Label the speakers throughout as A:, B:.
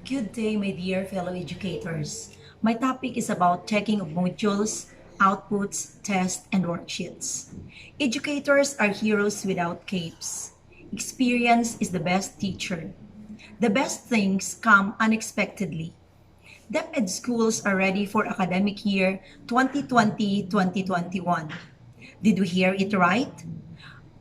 A: Good day, my dear fellow educators. My topic is about checking of modules, outputs, tests, and worksheets. Educators are heroes without capes. Experience is the best teacher. The best things come unexpectedly. DepEd schools are ready for academic year 2020-2021. Did we hear it right?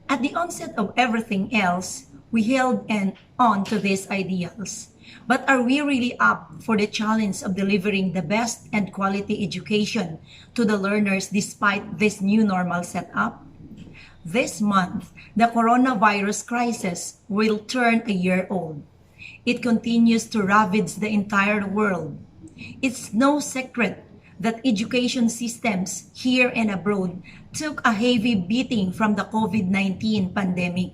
A: At the onset of everything else, we on to these ideals. But are we really up for the challenge of delivering the best and quality education to the learners despite this new normal setup? This month, the coronavirus crisis will turn a year old. It continues to ravage the entire world. It's no secret that education systems here and abroad took a heavy beating from the COVID-19 pandemic.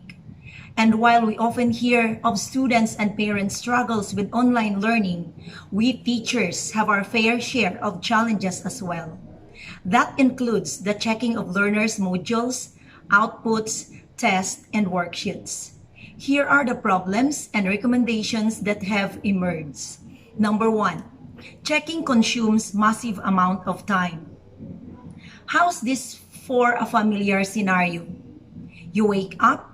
A: And while we often hear of students and parents' struggles with online learning, we teachers have our fair share of challenges as well. That includes the checking of learners' modules, outputs, tests, and worksheets. Here are the problems and recommendations that have emerged. Number one, checking consumes massive amount of time. How's this for a familiar scenario? You wake up,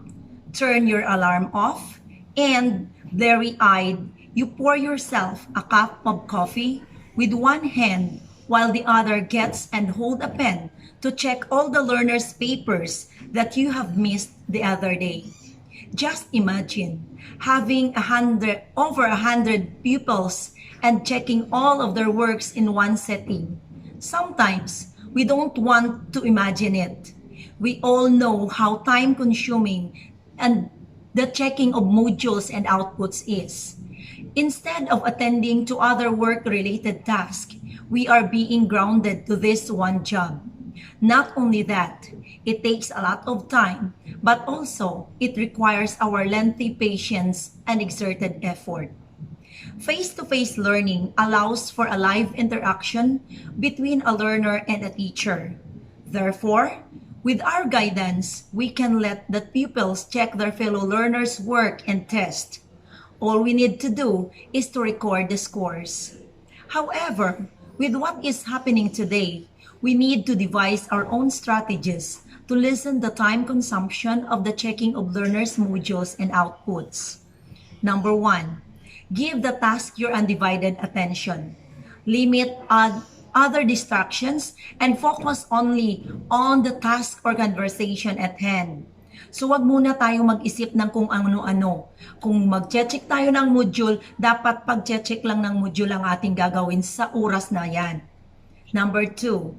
A: turn your alarm off, and blurry-eyed, you pour yourself a cup of coffee with one hand while the other gets and hold a pen to check all the learners' papers that you have missed the other day. Just imagine having over 100 pupils and checking all of their works in one setting. Sometimes we don't want to imagine it. We all know how time-consuming and the checking of modules and outputs is. Instead of attending to other work-related tasks, we are being grounded to this one job. Not only that, it takes a lot of time, but also it requires our lengthy patience and exerted effort. Face-to-face learning allows for a live interaction between a learner and a teacher. Therefore, with our guidance, we can let the pupils check their fellow learners' work and test. All we need to do is to record the scores. However, with what is happening today, we need to devise our own strategies to lessen the time consumption of the checking of learners' modules and outputs. Number one, give the task your undivided attention. Limit other distractions and focus only on the task or conversation at hand. So wag muna tayo mag-isip ng kung ano-ano. Kung mag-check tayo ng module, dapat pag-check lang ng module ang ating gagawin sa oras na yan. Number two,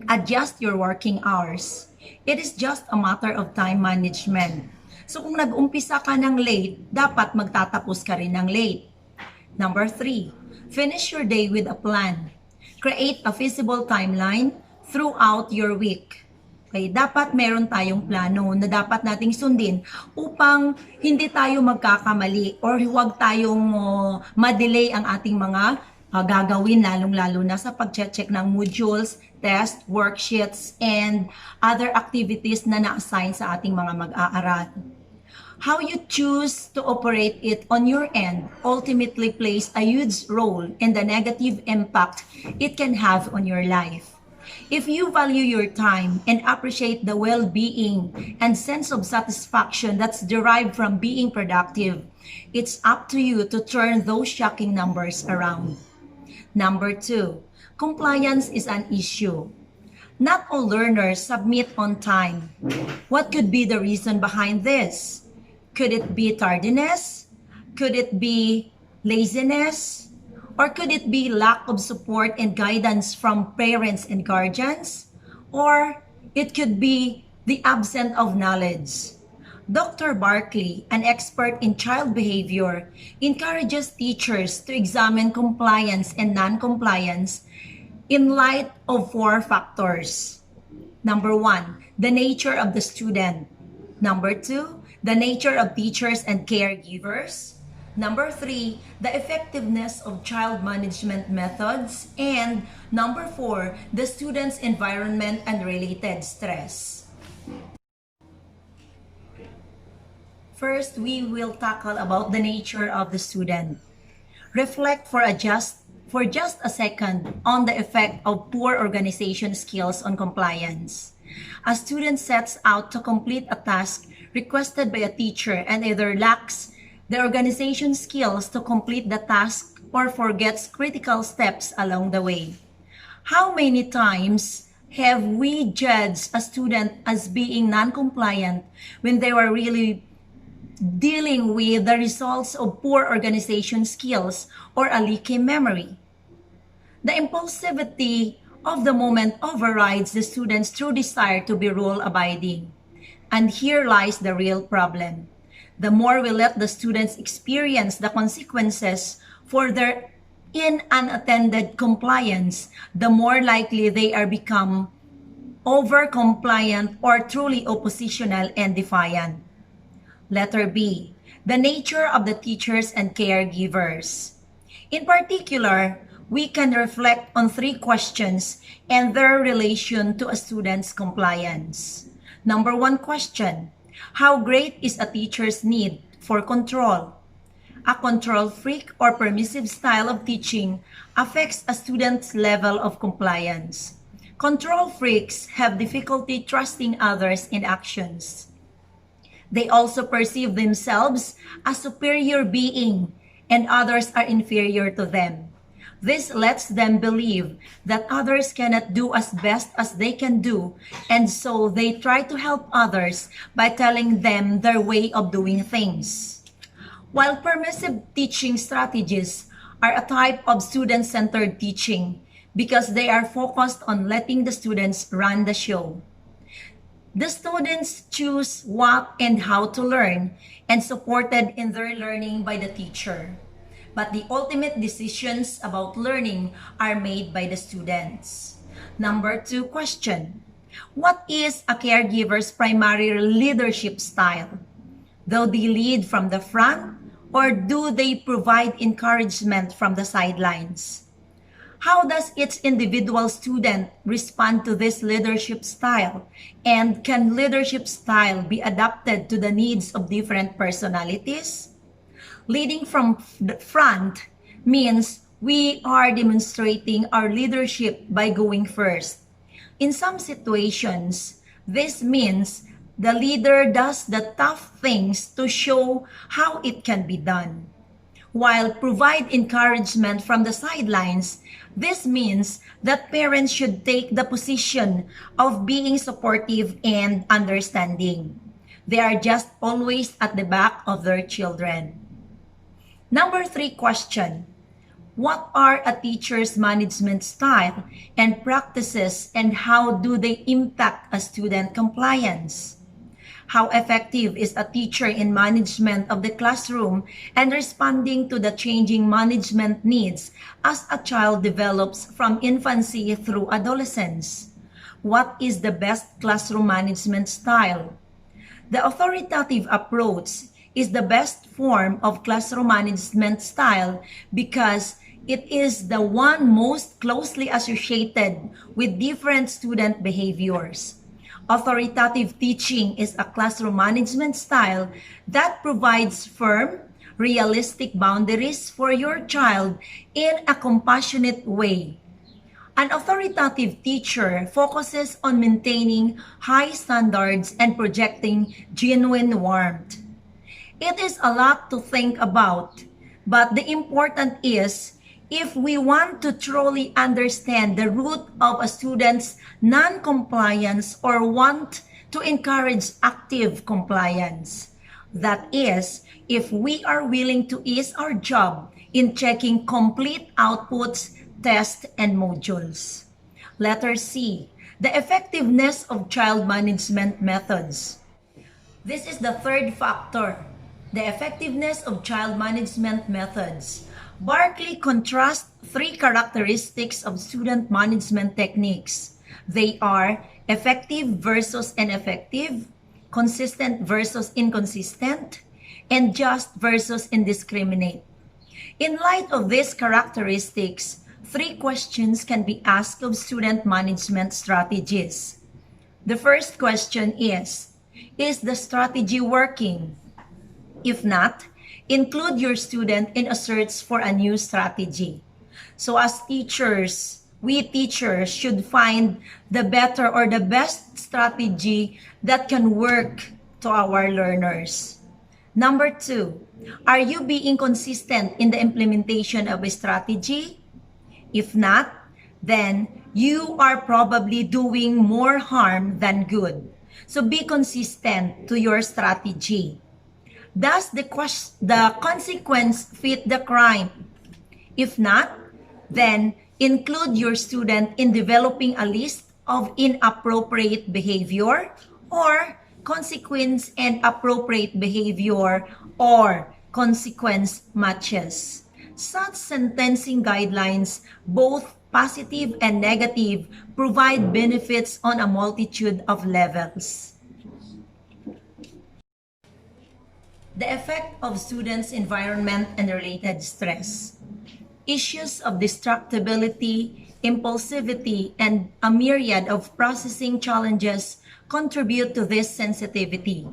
A: adjust your working hours. It is just a matter of time management. So kung nag-umpisa ka ng late, dapat magtatapos ka rin ng late. Number three, finish your day with a plan. Create a feasible timeline throughout your week. Okay, dapat meron tayong plano na dapat nating sundin upang hindi tayo magkakamali or huwag tayong ma-delay ang ating mga gagawin lalong-lalo na sa pag-check ng modules, test, worksheets, and other activities na na-assign sa ating mga mag-aaral. How you choose to operate it on your end ultimately plays a huge role in the negative impact it can have on your life. If you value your time and appreciate the well-being and sense of satisfaction that's derived from being productive, it's up to you to turn those shocking numbers around. Number two, compliance is an issue. Not all learners submit on time. What could be the reason behind this? Could it be tardiness? Could it be laziness? Or could it be lack of support and guidance from parents and guardians? Or it could be the absence of knowledge. Dr. Barkley, an expert in child behavior, encourages teachers to examine compliance and non-compliance in light of four factors. Number one, the nature of the student. Number two, the nature of teachers and caregivers. Number three, the effectiveness of child management methods. And number four, the student's environment and related stress. First, we will tackle about the nature of the student. Reflect for just a second on the effect of poor organization skills on compliance. A student sets out to complete a task requested by a teacher and either lacks the organization skills to complete the task or forgets critical steps along the way. How many times have we judged a student as being non-compliant when they were really dealing with the results of poor organization skills or a leaky memory? The impulsivity of the moment overrides the student's true desire to be rule-abiding. And here lies the real problem. The more we let the students experience the consequences for their unattended compliance, the more likely they are become over-compliant or truly oppositional and defiant. Letter B, the nature of the teachers and caregivers. In particular, we can reflect on three questions and their relation to a student's compliance. Number one question, how great is a teacher's need for control? A control freak or permissive style of teaching affects a student's level of compliance. Control freaks have difficulty trusting others in actions. They also perceive themselves as superior being and others are inferior to them. This lets them believe that others cannot do as best as they can do, and so they try to help others by telling them their way of doing things. While permissive teaching strategies are a type of student-centered teaching because they are focused on letting the students run the show. The students choose what and how to learn and supported in their learning by the teacher. But the ultimate decisions about learning are made by the students. Number two question, what is a caregiver's primary leadership style? Do they lead from the front or do they provide encouragement from the sidelines? How does each individual student respond to this leadership style? And can leadership style be adapted to the needs of different personalities? Leading from the front means we are demonstrating our leadership by going first. In some situations, this means the leader does the tough things to show how it can be done. While provide encouragement from the sidelines, this means that parents should take the position of being supportive and understanding. They are just always at the back of their children. Number three question, what are a teacher's management style and practices and how do they impact a student compliance? How effective is a teacher in management of the classroom and responding to the changing management needs as a child develops from infancy through adolescence? What is the best classroom management style? The authoritative approach is the best form of classroom management style because it is the one most closely associated with different student behaviors. Authoritative teaching is a classroom management style that provides firm, realistic boundaries for your child in a compassionate way. An authoritative teacher focuses on maintaining high standards and projecting genuine warmth. It is a lot to think about, but the important is if we want to truly understand the root of a student's non-compliance or want to encourage active compliance. That is, if we are willing to ease our job in checking complete outputs, tests, and modules. Letter C, the effectiveness of child management methods. This is the third factor, the effectiveness of child management methods. Barkley contrasts three characteristics of student management techniques. They are effective versus ineffective, consistent versus inconsistent, and just versus indiscriminate. In light of these characteristics, three questions can be asked of student management strategies. The first question is the strategy working? If not, include your student in a search for a new strategy. So as teachers, we teachers should find the better or the best strategy that can work to our learners. Number 2, are you being consistent in the implementation of a strategy? If not, then you are probably doing more harm than good. So be consistent to your strategy. Does the consequence fit the crime? If not, then include your student in developing a list of inappropriate behavior or consequence and appropriate behavior or consequence matches. Such sentencing guidelines, both positive and negative, provide benefits on a multitude of levels. The effect of students' environment and related stress. Issues of distractibility, impulsivity, and a myriad of processing challenges contribute to this sensitivity.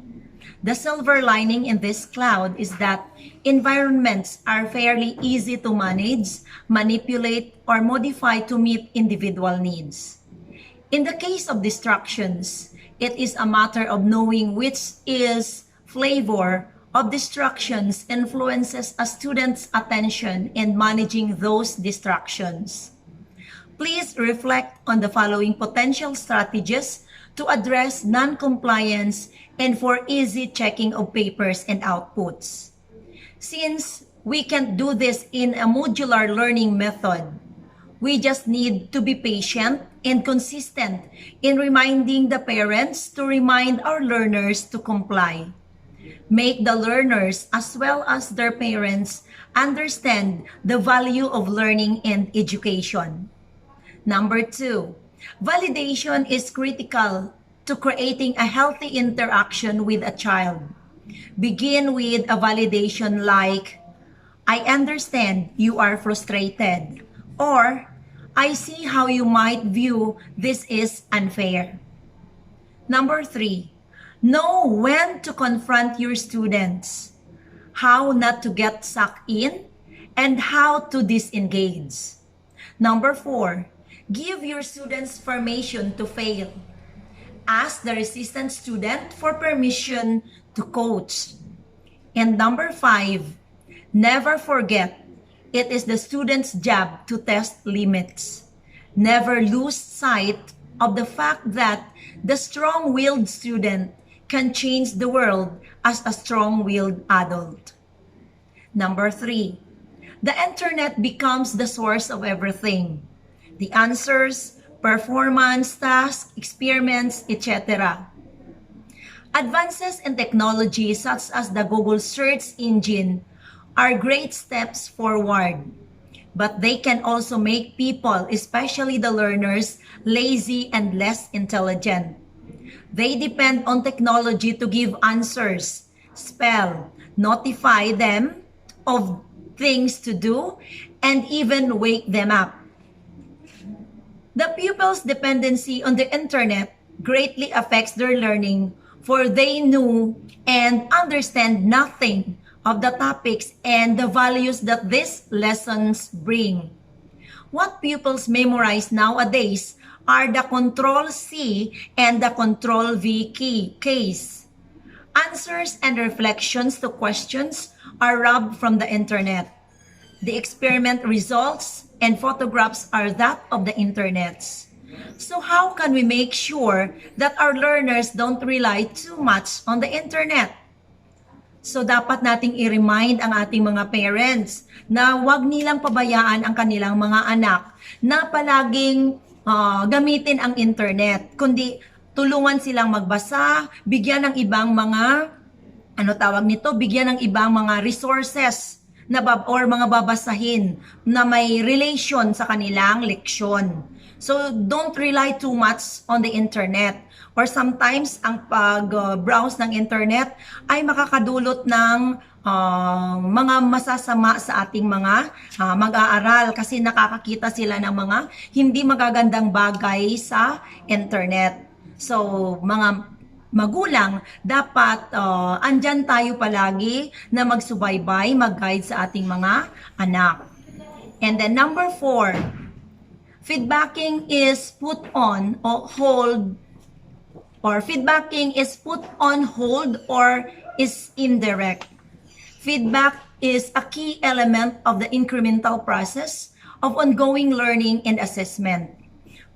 A: The silver lining in this cloud is that environments are fairly easy to manage, manipulate, or modify to meet individual needs. In the case of distractions, it is a matter of knowing which is flavor of distractions influences a student's attention and managing those distractions. Please reflect on the following potential strategies to address non-compliance and for easy checking of papers and outputs. Since we can't do this in a modular learning method, we just need to be patient and consistent in reminding the parents to remind our learners to comply. Make the learners as well as their parents understand the value of learning and education. Number 2, validation is critical to creating a healthy interaction with a child. Begin with a validation like, I understand you are frustrated, or I see how you might view this is unfair. Number 3, know when to confront your students, how not to get sucked in, and how to disengage. Number 4, give your students permission to fail. Ask the resistant student for permission to coach. And number 5, never forget, it is the student's job to test limits. Never lose sight of the fact that the strong-willed student can change the world as a strong-willed adult. Number 3, the internet becomes the source of everything. The answers, performance, tasks, experiments, etc. Advances in technology such as the Google search engine are great steps forward, but they can also make people, especially the learners, lazy and less intelligent. They depend on technology to give answers, spell, notify them of things to do, and even wake them up. The pupils' dependency on the internet greatly affects their learning, for they know and understand nothing of the topics and the values that these lessons bring. What pupils memorize nowadays are the Control-C and the Control-V case. Answers and reflections to questions are robbed from the internet. The experiment results and photographs are that of the internet. So how can we make sure that our learners don't rely too much on the internet? So dapat nating i-remind ang ating mga parents na huwag nilang pabayaan ang kanilang mga anak na palaging gamitin ang internet, kundi tulungan silang magbasa, bigyan ng ibang mga bigyan ng ibang mga resources na or mga babasahin na may relation sa kanilang leksyon. So don't rely too much on the internet. Or sometimes ang pag-browse ng internet ay makakadulot ng mga masasama sa ating mga mag-aaral kasi nakakakita sila ng mga hindi magagandang bagay sa internet. So mga magulang, dapat andyan tayo palagi na magsubaybay, mag-guide sa ating mga anak. And then number 4, feedbacking is put on or hold, or feedbacking is put on hold or is indirect. Feedback is a key element of the incremental process of ongoing learning and assessment.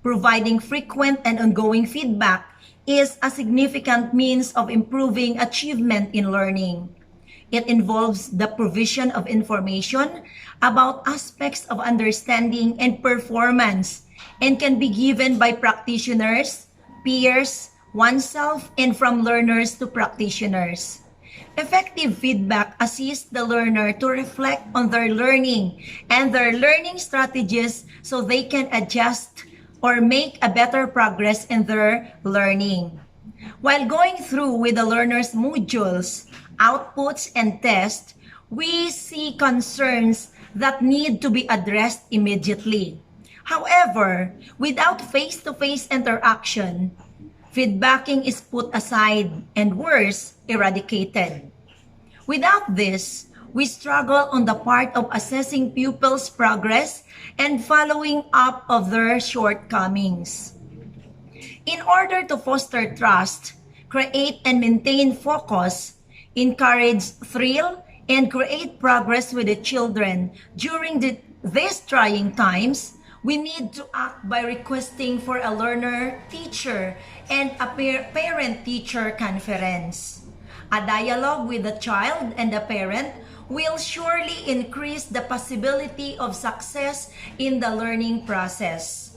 A: Providing frequent and ongoing feedback is a significant means of improving achievement in learning. It involves the provision of information about aspects of understanding and performance and can be given by practitioners, peers, oneself, and from learners to practitioners. Effective feedback assists the learner to reflect on their learning and their learning strategies so they can adjust or make a better progress in their learning. While going through with the learner's modules, outputs, and tests, we see concerns that need to be addressed immediately. However, without face-to-face interaction, feedbacking is put aside and worse, eradicated. Without this, we struggle on the part of assessing pupils' progress and following up of their shortcomings. In order to foster trust, create and maintain focus, encourage thrill, and create progress with the children during these trying times, we need to act by requesting for a learner-teacher and a parent-teacher conference. A dialogue with the child and the parent will surely increase the possibility of success in the learning process.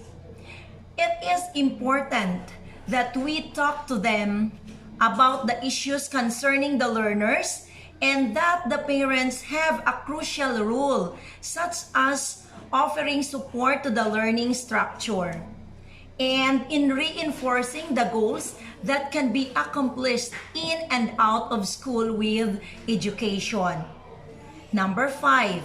A: It is important that we talk to them about the issues concerning the learners and that the parents have a crucial role, such as offering support to the learning structure and in reinforcing the goals that can be accomplished in and out of school with education. Number 5,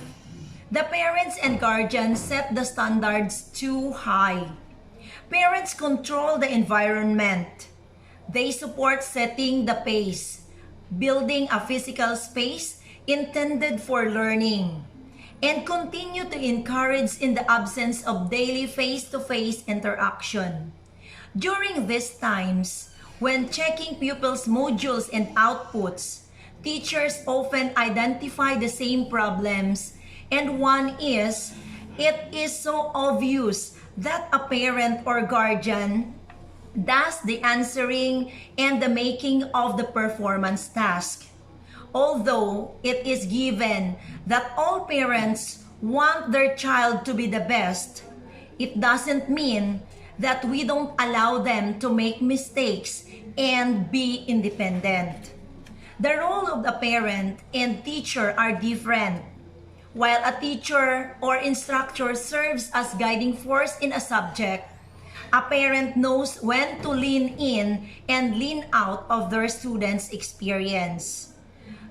A: the parents and guardians set the standards too high. Parents control the environment. They support setting the pace, building a physical space intended for learning, and continue to encourage in the absence of daily face-to-face interaction. During these times, when checking pupils' modules and outputs, teachers often identify the same problems, and one is, it is so obvious that a parent or guardian does the answering and the making of the performance task. Although it is given that all parents want their child to be the best, it doesn't mean that we don't allow them to make mistakes and be independent. The role of the parent and teacher are different. While a teacher or instructor serves as guiding force in a subject, a parent knows when to lean in and lean out of their students' experience.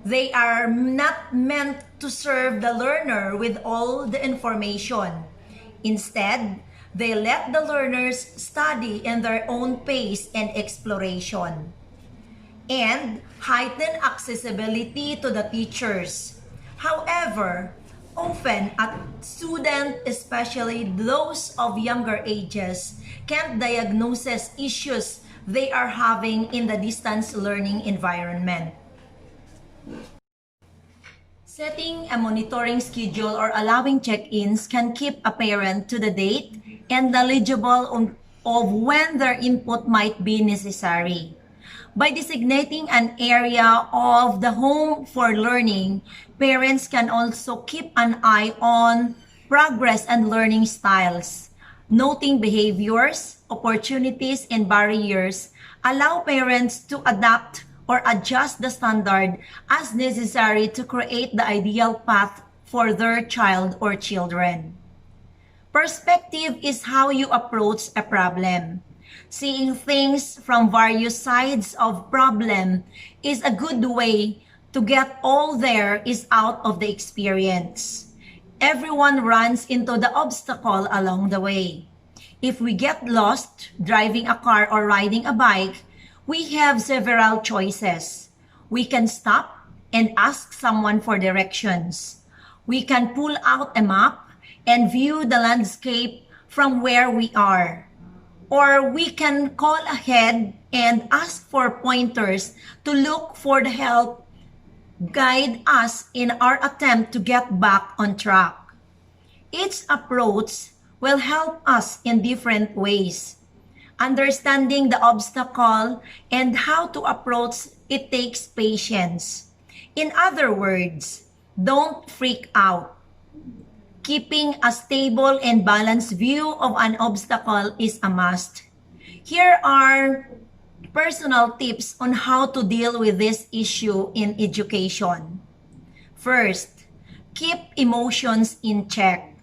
A: They are not meant to serve the learner with all the information. Instead, they let the learners study in their own pace and exploration, and heighten accessibility to the teachers. However, often a student, especially those of younger ages, can't diagnose issues they are having in the distance learning environment. Setting a monitoring schedule or allowing check-ins can keep a parent to the date and knowledgeable of when their input might be necessary. By designating an area of the home for learning, parents can also keep an eye on progress and learning styles. Noting behaviors, opportunities, and barriers allow parents to adapt or adjust the standard as necessary to create the ideal path for their child or children. Perspective is how you approach a problem. Seeing things from various sides of problem is a good way to get all there is out of the experience. Everyone runs into the obstacle along the way. If we get lost driving a car or riding a bike, we have several choices. We can stop and ask someone for directions. We can pull out a map and view the landscape from where we are. Or we can call ahead and ask for pointers to look for the help, guide us in our attempt to get back on track. Each approach will help us in different ways. Understanding the obstacle and how to approach it takes patience. In other words, don't freak out. Keeping a stable and balanced view of an obstacle is a must. Here are personal tips on how to deal with this issue in education. First, keep emotions in check.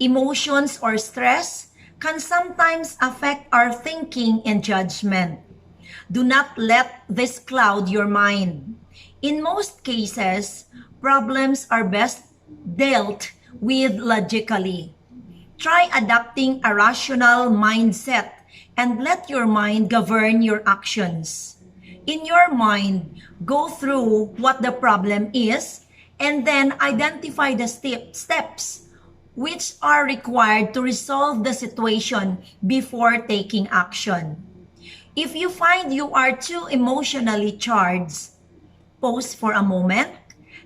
A: Emotions or stress can sometimes affect our thinking and judgment. Do not let this cloud your mind. In most cases, problems are best dealt with logically. Try adopting a rational mindset and let your mind govern your actions. In your mind, go through what the problem is and then identify the steps which are required to resolve the situation before taking action. If you find you are too emotionally charged, pause for a moment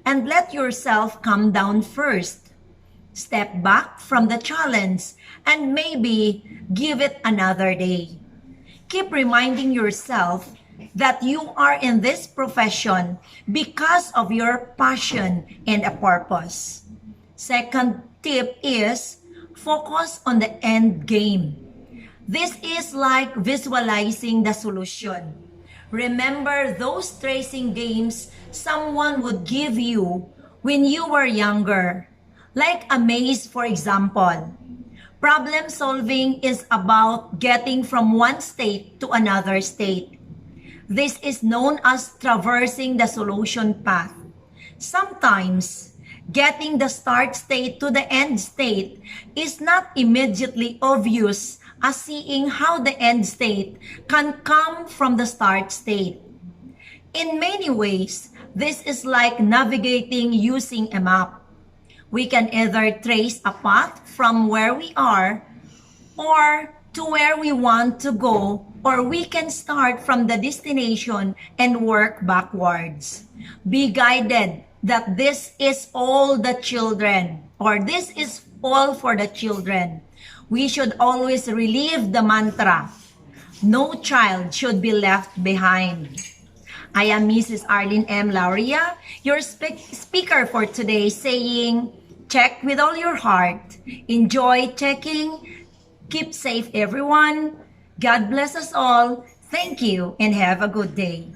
A: and let yourself calm down first. Step back from the challenge and maybe give it another day. Keep reminding yourself that you are in this profession because of your passion and a purpose. Second tip is focus on the end game. This is like visualizing the solution. Remember those tracing games someone would give you when you were younger. Like a maze, for example. Problem solving is about getting from one state to another state. This is known as traversing the solution path. Sometimes, getting the start state to the end state is not immediately obvious as seeing how the end state can come from the start state. In many ways, this is like navigating using a map. We can either trace a path from where we are or to where we want to go, or we can start from the destination and work backwards. Be guided that this is all the children, or this is all for the children. We should always relive the mantra, no child should be left behind. I am Mrs. Arlene M. Laurea, your speaker for today, saying, check with all your heart. Enjoy checking. Keep safe, everyone. God bless us all. Thank you and have a good day.